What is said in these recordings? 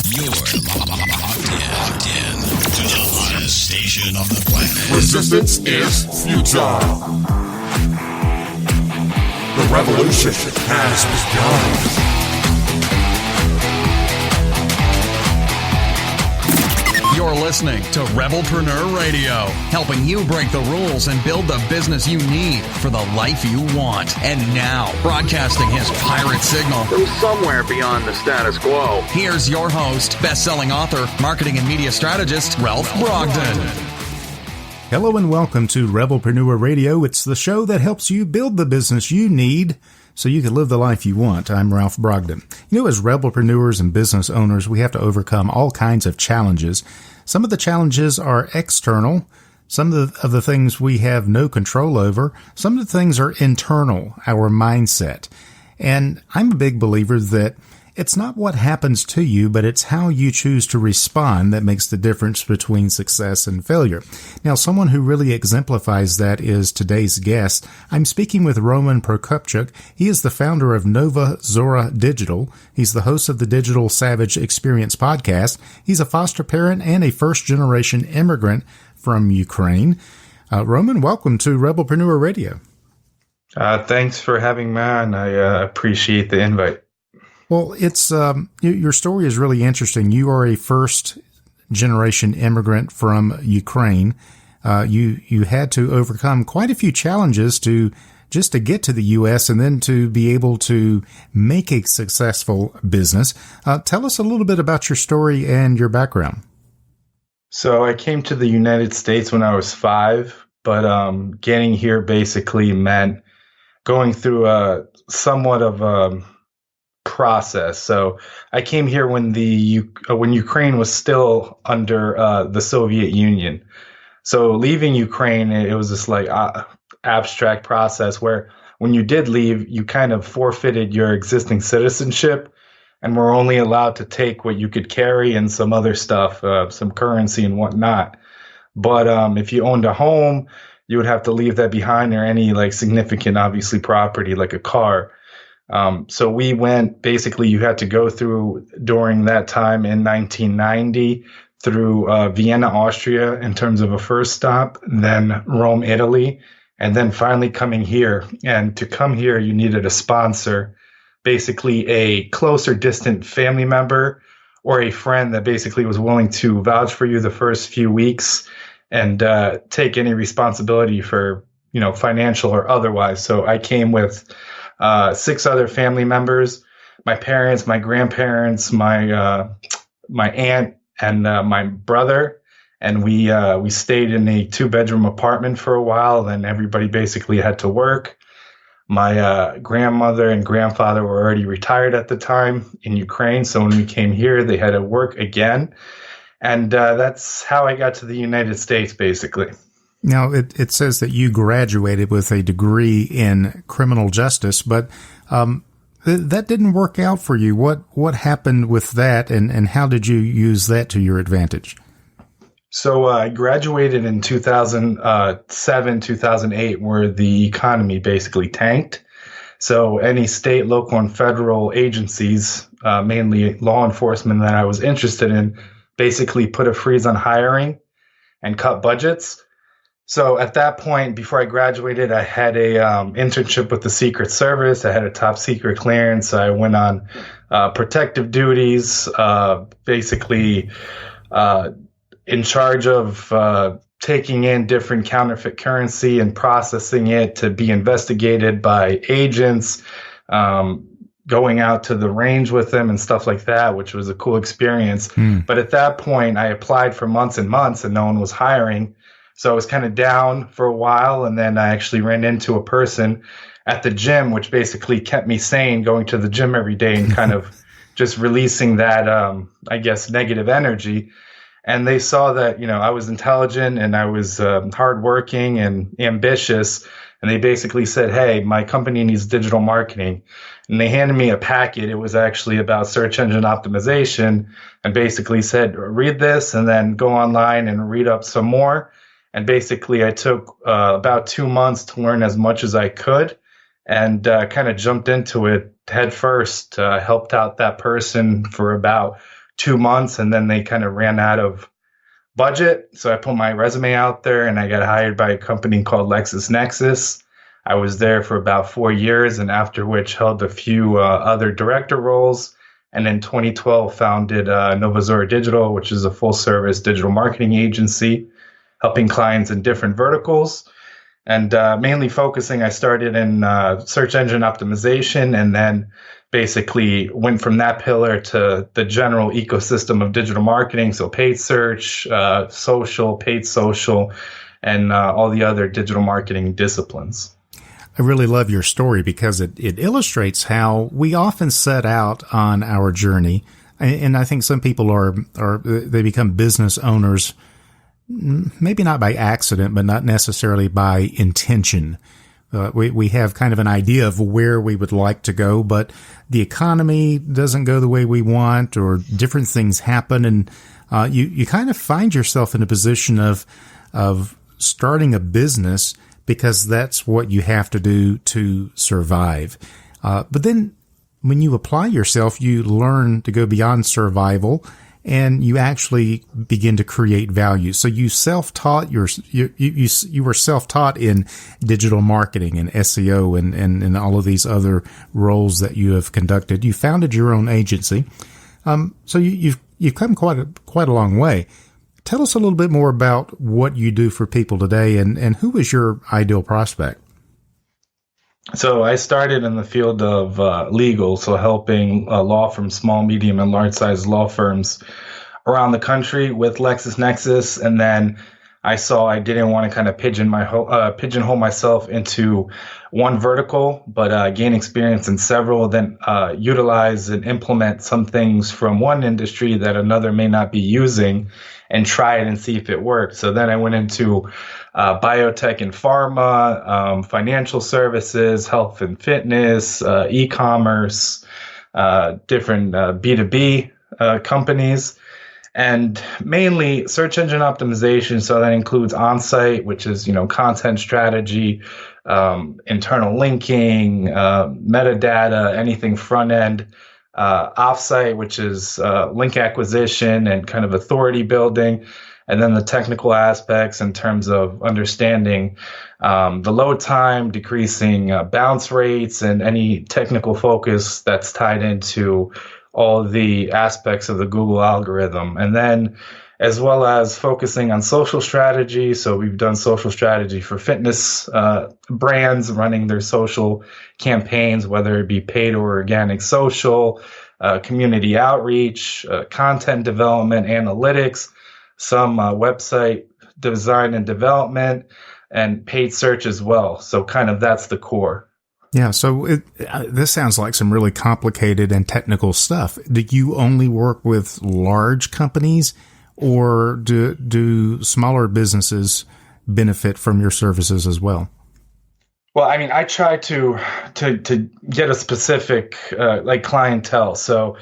You're locked in to the hottest station on the planet. Resistance is futile. The revolution has begun. You're listening to Rebelpreneur Radio, helping you break the rules and build the business you need for the life you want. And now, broadcasting his pirate signal from somewhere beyond the status quo, here's your host, best-selling author, marketing and media strategist, Ralph Brogden. Hello and welcome to Rebelpreneur Radio. It's the show that helps you build the business you need so you can live the life you want. I'm Ralph Brogden. You know, as Rebelpreneurs and business owners, we have to overcome all kinds of challenges. Some of the challenges are external. Some of the things we have no control over. Some of the things are internal, our mindset. And I'm a big believer that it's not what happens to you, but it's how you choose to respond that makes the difference between success and failure. Now, someone who really exemplifies that is today's guest. I'm speaking with Roman Prokopchuk. He is the founder of Nova Zora Digital. He's the host of the Digital Savage Experience podcast. He's a foster parent and a first-generation immigrant from Ukraine. Roman, welcome to Rebelpreneur Radio. Thanks for having me on. I appreciate the invite. Well, it's your story is really interesting. You are a first-generation immigrant from Ukraine. You had to overcome quite a few challenges to get to the U.S. and then to be able to make a successful business. Tell us a little bit about your story and your background. So I came to the United States when I was 5, but getting here basically meant going through somewhat of a process. So I came here when Ukraine was still under the Soviet Union. So leaving Ukraine, it was this like abstract process where when you did leave, you kind of forfeited your existing citizenship and were only allowed to take what you could carry and some other stuff, some currency and whatnot. But if you owned a home, you would have to leave that behind, or any like significant, obviously, property like a car. So we went, basically you had to go through during that time in 1990 through Vienna, Austria in terms of a first stop, then Rome, Italy, and then finally coming here. And to come here, you needed a sponsor, basically a close or distant family member or a friend that basically was willing to vouch for you the first few weeks and take any responsibility for, financial or otherwise. So I came with 6 other family members, my parents, my grandparents, my aunt, and my brother. And we stayed in a 2-bedroom apartment for a while. Then everybody basically had to work. My grandmother and grandfather were already retired at the time in Ukraine. So when we came here, they had to work again. And that's how I got to the United States, basically. Now, it says that you graduated with a degree in criminal justice, but that didn't work out for you. What happened with that, and how did you use that to your advantage? So I graduated in 2007, 2008, where the economy basically tanked. So any state, local, and federal agencies, mainly law enforcement that I was interested in, basically put a freeze on hiring and cut budgets. So at that point, before I graduated, I had a internship with the Secret Service. I had a top secret clearance. I went on protective duties, basically in charge of taking in different counterfeit currency and processing it to be investigated by agents, going out to the range with them and stuff like that, which was a cool experience. But at that point, I applied for months and months and no one was hiring. So I was kind of down for a while, and then I actually ran into a person at the gym, which basically kept me sane, going to the gym every day and kind of just releasing that, negative energy. And they saw that, I was intelligent and I was hardworking and ambitious. And they basically said, hey, my company needs digital marketing. And they handed me a packet. It was actually about search engine optimization, and basically said, read this and then go online and read up some more. And basically, I took about 2 months to learn as much as I could and kind of jumped into it head first, helped out that person for about 2 months, and then they kind of ran out of budget. So I put my resume out there, and I got hired by a company called LexisNexis. I was there for about 4 years, and after which held a few other director roles. And in 2012, founded Novazora Digital, which is a full-service digital marketing agency, helping clients in different verticals. And mainly focusing, I started in search engine optimization, and then basically went from that pillar to the general ecosystem of digital marketing. So paid search, social, paid social, and all the other digital marketing disciplines. I really love your story because it illustrates how we often set out on our journey. And I think some people they become business owners, maybe not by accident, but not necessarily by intention. We have kind of an idea of where we would like to go, but the economy doesn't go the way we want, or different things happen. And you kind of find yourself in a position of starting a business because that's what you have to do to survive. But then when you apply yourself, you learn to go beyond survival, and you actually begin to create value. So you self-taught you were self-taught in digital marketing and SEO and all of these other roles that you have conducted. You founded your own agency. So you've come quite a long way. Tell us a little bit more about what you do for people today, and who is your ideal prospect? So I started in the field of legal, so helping law firms, small, medium, and large-sized law firms around the country with LexisNexis. And then I saw I didn't want to kind of pigeonhole myself into one vertical, but gain experience in several, then utilize and implement some things from one industry that another may not be using, and try it and see if it worked. So then I went into biotech and pharma, financial services, health and fitness, e-commerce, different B2B companies, and mainly search engine optimization. So that includes on-site, which is, content strategy, internal linking, metadata, anything front end. Offsite, which is link acquisition and kind of authority building, and then the technical aspects in terms of understanding the load time, decreasing bounce rates, and any technical focus that's tied into all the aspects of the Google algorithm. And then as well as focusing on social strategy. So we've done social strategy for fitness brands running their social campaigns, whether it be paid or organic social, community outreach, content development, analytics, some website design and development, and paid search as well. So kind of that's the core. Yeah, so this sounds like some really complicated and technical stuff. Do you only work with large companies, or do smaller businesses benefit from your services as well? Well, I mean, I try to get a specific clientele. So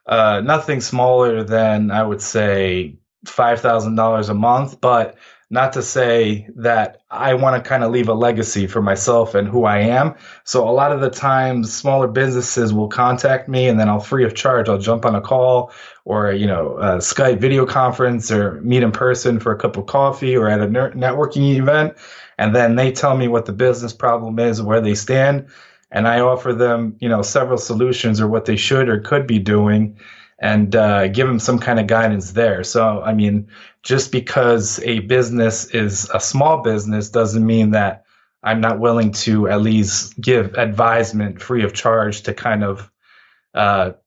nothing smaller than, I would say, $5,000 a month, but not to say that I want to kind of leave a legacy for myself and who I am. So a lot of the times smaller businesses will contact me, and then I'll free of charge. I'll jump on a call or, a Skype video conference, or meet in person for a cup of coffee or at a networking event. And then they tell me what the business problem is, where they stand. And I offer them, several solutions or what they should or could be doing, and give them some kind of guidance there. So, I mean, just because a business is a small business doesn't mean that I'm not willing to at least give advisement free of charge to kind of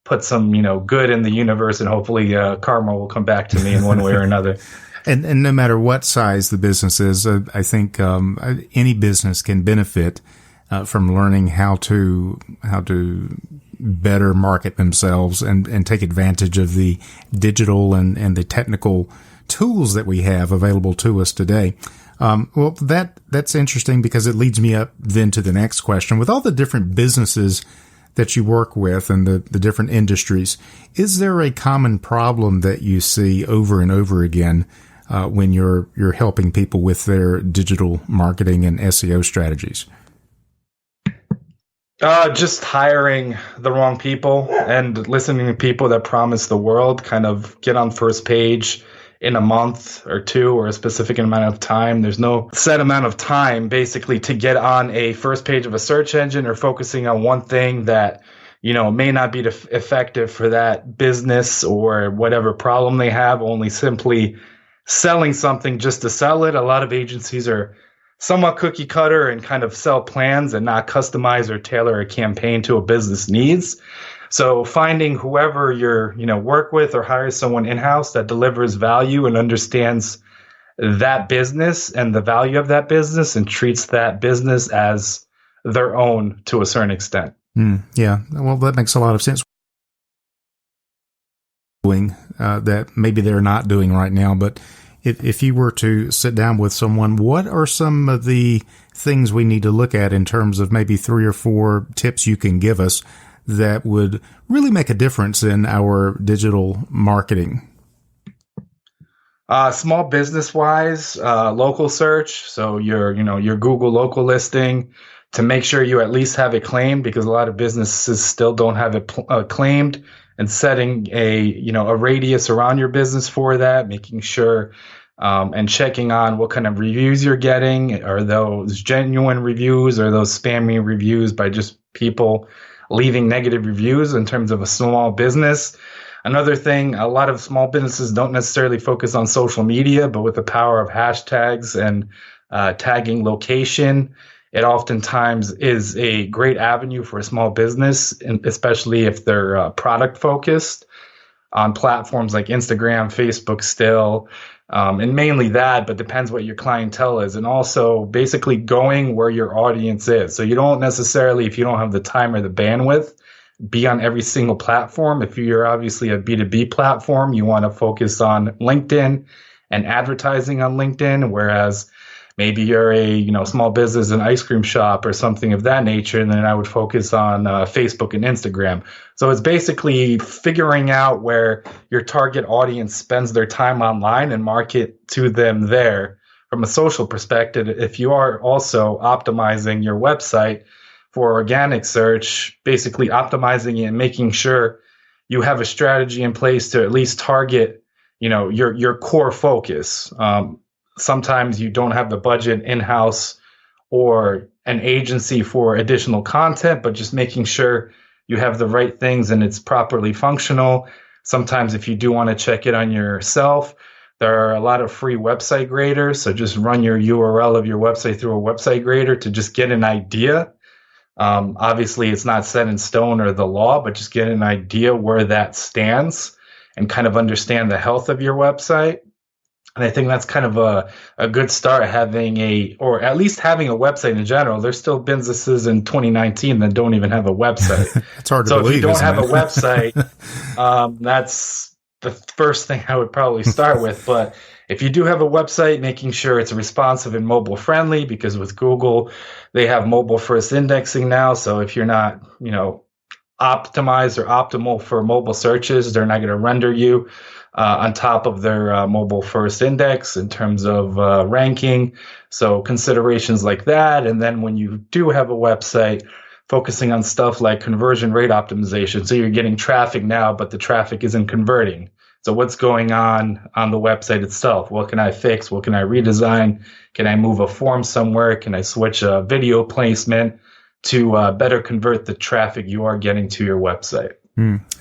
put some, good in the universe, and hopefully karma will come back to me in one way or another. And no matter what size the business is, I think any business can benefit from learning how to better market themselves and take advantage of the digital and the technical tools that we have available to us today. Well, that's interesting, because it leads me up then to the next question. With all the different businesses that you work with and the different industries, is there a common problem that you see over and over again when you're helping people with their digital marketing and SEO strategies? Just hiring the wrong people and listening to people that promise the world, kind of get on first page in a month or two or a specific amount of time. There's no set amount of time basically to get on a first page of a search engine or focusing on one thing that, may not be effective for that business or whatever problem they have, only simply selling something just to sell it. A lot of agencies are somewhat cookie cutter and kind of sell plans and not customize or tailor a campaign to a business needs. So finding whoever you're, work with or hire someone in-house that delivers value and understands that business and the value of that business and treats that business as their own to a certain extent. Yeah, well, that makes a lot of sense. That maybe they're not doing right now, but if you were to sit down with someone, what are some of the things we need to look at in terms of maybe 3 or 4 tips you can give us that would really make a difference in our digital marketing? Small business wise, local search. So your Google local listing to make sure you at least have it claimed, because a lot of businesses still don't have it claimed, and setting a radius around your business for that, making sure and checking on what kind of reviews you're getting. Are those genuine reviews or those spammy reviews by just people leaving negative reviews in terms of a small business? Another thing, a lot of small businesses don't necessarily focus on social media, but with the power of hashtags and tagging location, it oftentimes is a great avenue for a small business, and especially if they're product focused on platforms like Instagram, Facebook still, and mainly that, but depends what your clientele is. And also basically going where your audience is. So you don't necessarily, if you don't have the time or the bandwidth, be on every single platform. If you're obviously a B2B platform, you want to focus on LinkedIn and advertising on LinkedIn, whereas maybe you're a small business, an ice cream shop or something of that nature, and then I would focus on Facebook and Instagram. So it's basically figuring out where your target audience spends their time online and market to them there. From a social perspective, if you are also optimizing your website for organic search, basically optimizing it and making sure you have a strategy in place to at least target, your core focus. Sometimes you don't have the budget in-house or an agency for additional content, but just making sure you have the right things and it's properly functional. Sometimes if you do want to check it on yourself, there are a lot of free website graders. So just run your URL of your website through a website grader to just get an idea. Obviously, it's not set in stone or the law, but just get an idea where that stands and kind of understand the health of your website. And I think that's kind of a good start, or at least having a website in general. There's still businesses in 2019 that don't even have a website. It's hard to believe. So if you don't have a website, that's the first thing I would probably start with. But if you do have a website, making sure it's responsive and mobile friendly, because with Google, they have mobile first indexing now. So if you're not, optimized or optimal for mobile searches, they're not going to render you on top of their mobile first index in terms of ranking. So considerations like that. And then when you do have a website, focusing on stuff like conversion rate optimization. So you're getting traffic now, but the traffic isn't converting. So what's going on the website itself? What can I fix? What can I redesign? Can I move a form somewhere? Can I switch a video placement to better convert the traffic you are getting to your website?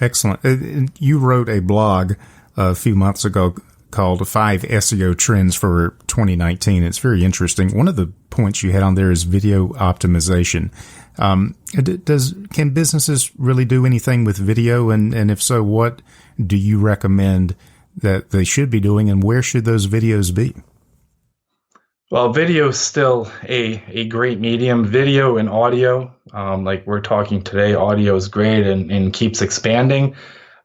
Excellent. You wrote a blog a few months ago called 5 SEO Trends for 2019. It's very interesting. One of the points you had on there is video optimization. Can businesses really do anything with video? And if so, what do you recommend that they should be doing, and where should those videos be? Well, video is still a great medium. Video and audio, like we're talking today, audio is great and keeps expanding.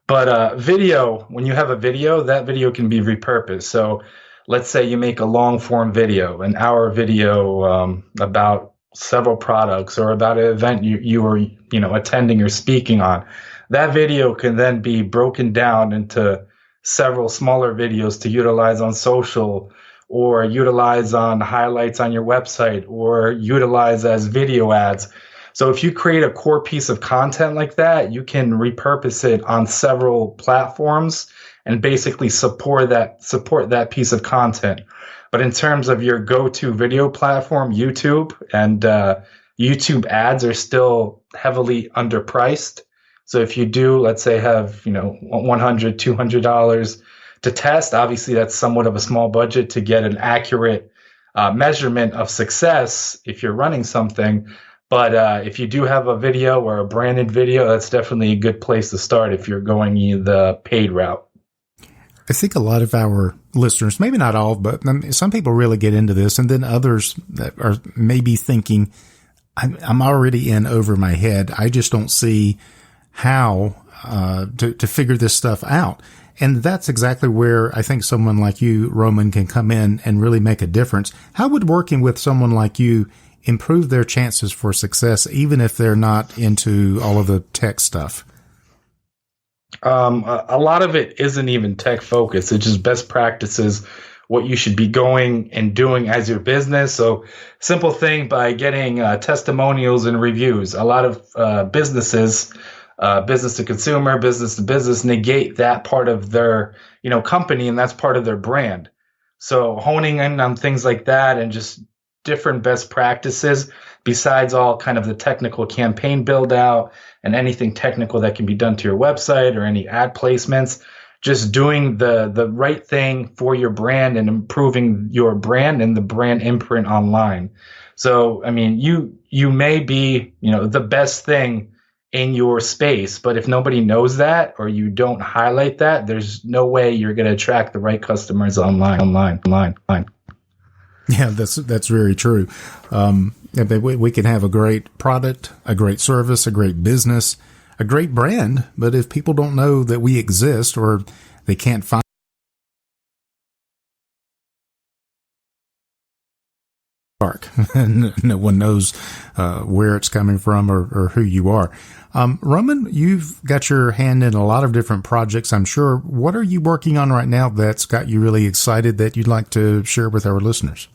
But video, when you have a video, that video can be repurposed. So let's say you make a long form video, an hour video about several products or about an event you were attending or speaking on. That video can then be broken down into several smaller videos to utilize on social, or utilize on highlights on your website, or utilize as video ads. So if you create a core piece of content like that, you can repurpose it on several platforms and basically support that piece of content. But in terms of your go-to video platform, YouTube, and YouTube ads are still heavily underpriced. So if you do, let's say, have $100, $200 to test, obviously that's somewhat of a small budget to get an accurate measurement of success if you're running something. But if you do have a video or a branded video, that's definitely a good place to start if you're going the paid route. I think a lot of our listeners, maybe not all, but some people really get into this, and then others that are maybe thinking, I'm already in over my head. I just don't see how to figure this stuff out. And that's exactly where I think someone like you, Roman, can come in and really make a difference. How would working with someone like you improve their chances for success, even if they're not into all of the tech stuff? A lot of it isn't even tech focused. It's just best practices, what you should be going and doing as your business. So simple thing by getting testimonials and reviews. A lot of businesses, business to consumer, business to business, negate that part of their company, and that's part of their brand. So honing in on things like that and just different best practices besides all kind of the technical campaign build out and anything technical that can be done to your website or any ad placements, just doing the right thing for your brand and improving your brand and the brand imprint online. So, I mean, you may be, the best thing in your space, but if nobody knows that or you don't highlight that, there's no way you're going to attract the right customers online. Yeah, that's very true. We can have a great product, a great service, a great business, a great brand, but if people don't know that we exist or they can't find no one knows where it's coming from or who you are. Roman, you've got your hand in a lot of different projects, I'm sure. What are you working on right now that's got you really excited that you'd like to share with our listeners?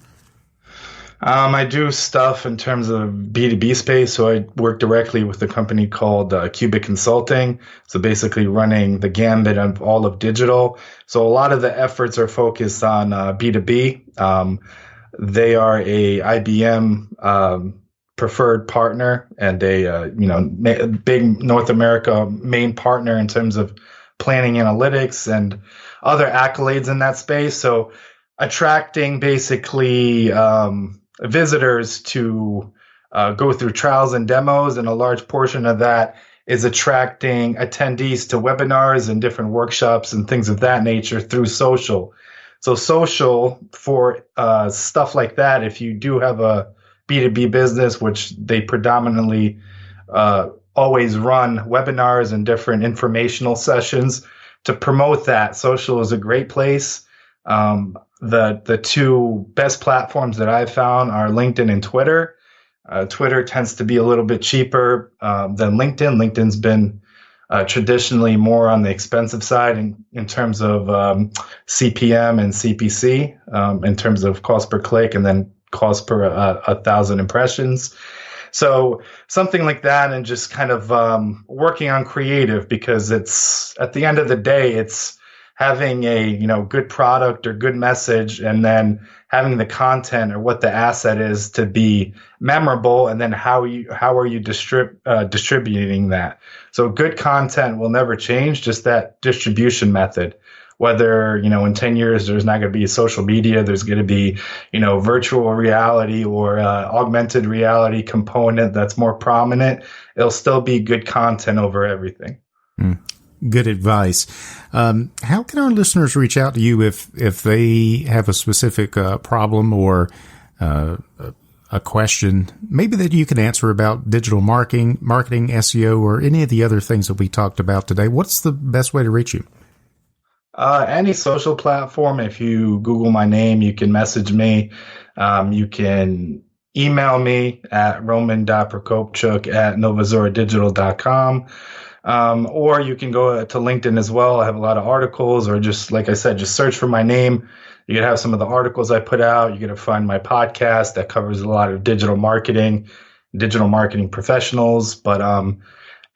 I do stuff in terms of B2B space. So I work directly with a company called Cubic Consulting. So basically running the gambit of all of digital. So a lot of the efforts are focused on B2B. They are a IBM preferred partner and a big North America main partner in terms of planning analytics and other accolades in that space. So attracting basically visitors to go through trials and demos, and a large portion of that is attracting attendees to webinars and different workshops and things of that nature through social. So social for stuff like that, if you do have a B2B business, which they predominantly always run webinars and different informational sessions to promote that, social is a great place. The two best platforms that I've found are LinkedIn and Twitter. Twitter tends to be a little bit cheaper than LinkedIn. LinkedIn's been traditionally more on the expensive side in terms of CPM and CPC, in terms of cost per click and then cost per 1,000 impressions. So something like that, and just kind of working on creative, because it's at the end of the day, it's having a good product or good message, and then having the content or what the asset is to be memorable, and then how are you distributing that. So good content will never change, just that distribution method. Whether in 10 years there's not going to be social media, there's going to be virtual reality or augmented reality component that's more prominent, it'll still be good content over everything. Good advice. How can our listeners reach out to you if they have a specific problem or a question, maybe that you can answer about digital marketing, SEO, or any of the other things that we talked about today? What's the best way to reach you? Any social platform. If you Google my name, you can message me. You can email me at roman.prokopchuk@novazoradigital.com. Or you can go to LinkedIn as well. I have a lot of articles, or just like I said, just search for my name. You can have some of the articles I put out. You're going to find my podcast that covers a lot of digital marketing digital marketing professionals. But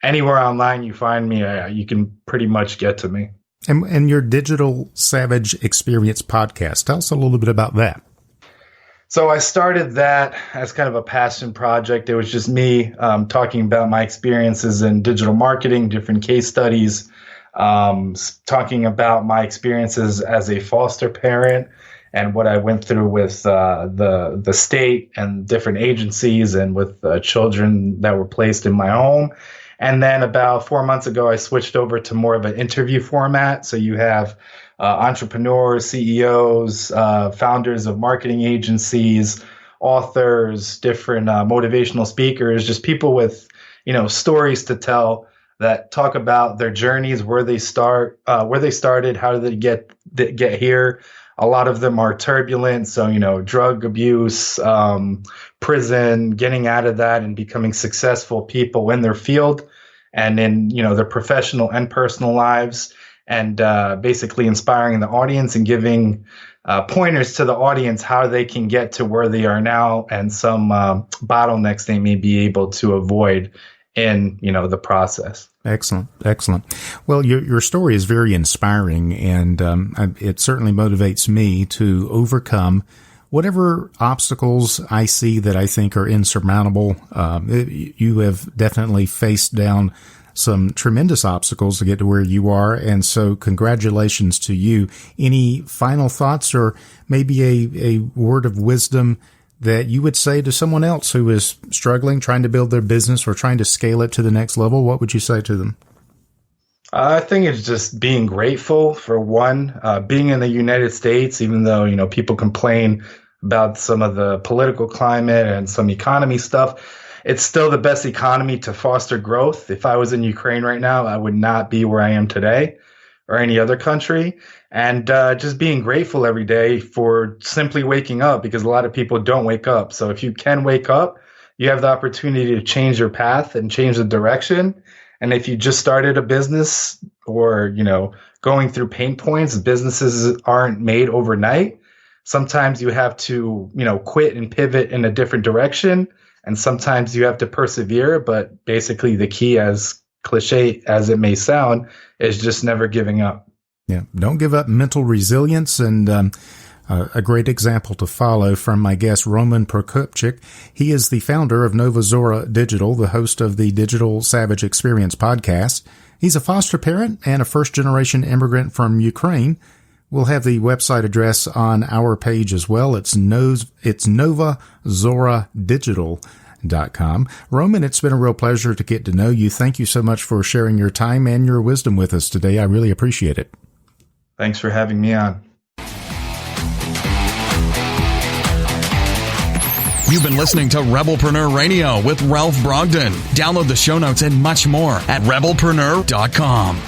anywhere online you find me, you can pretty much get to me. And your Digital Savage Experience podcast, tell us a little bit about that. So I started that as kind of a passion project. It was just me talking about my experiences in digital marketing, different case studies, talking about my experiences as a foster parent and what I went through with the state and different agencies and with children that were placed in my home. And then about 4 months ago, I switched over to more of an interview format. So you have entrepreneurs, CEOs, founders of marketing agencies, authors, different motivational speakers, just people with, stories to tell that talk about their journeys, where they started, how did they get here. A lot of them are turbulent. So, drug abuse, prison, getting out of that and becoming successful people in their field and in, their professional and personal lives. And basically inspiring the audience and giving pointers to the audience how they can get to where they are now and some bottlenecks they may be able to avoid in the process. Excellent. Well, your story is very inspiring, and it certainly motivates me to overcome whatever obstacles I see that I think are insurmountable. You have definitely faced down some tremendous obstacles to get to where you are. And so congratulations to you. Any final thoughts or maybe a word of wisdom that you would say to someone else who is struggling, trying to build their business or trying to scale it to the next level? What would you say to them? I think it's just being grateful for one, being in the United States, even though, people complain about some of the political climate and some economy stuff. It's still the best economy to foster growth. If I was in Ukraine right now, I would not be where I am today or any other country. And just being grateful every day for simply waking up, because a lot of people don't wake up. So if you can wake up, you have the opportunity to change your path and change the direction. And if you just started a business or, going through pain points, businesses aren't made overnight. Sometimes you have to, quit and pivot in a different direction. And sometimes you have to persevere, but basically the key, as cliche as it may sound, is just never giving up. Yeah, don't give up. Mental resilience, and a great example to follow from my guest, Roman Prokopchuk. He is the founder of Nova Zora Digital, the host of the Digital Savage Experience podcast. He's a foster parent and a first-generation immigrant from Ukraine. We'll have the website address on our page as well. It's novazoradigital.com. Roman, it's been a real pleasure to get to know you. Thank you so much for sharing your time and your wisdom with us today. I really appreciate it. Thanks for having me on. You've been listening to Rebelpreneur Radio with Ralph Brogden. Download the show notes and much more at rebelpreneur.com.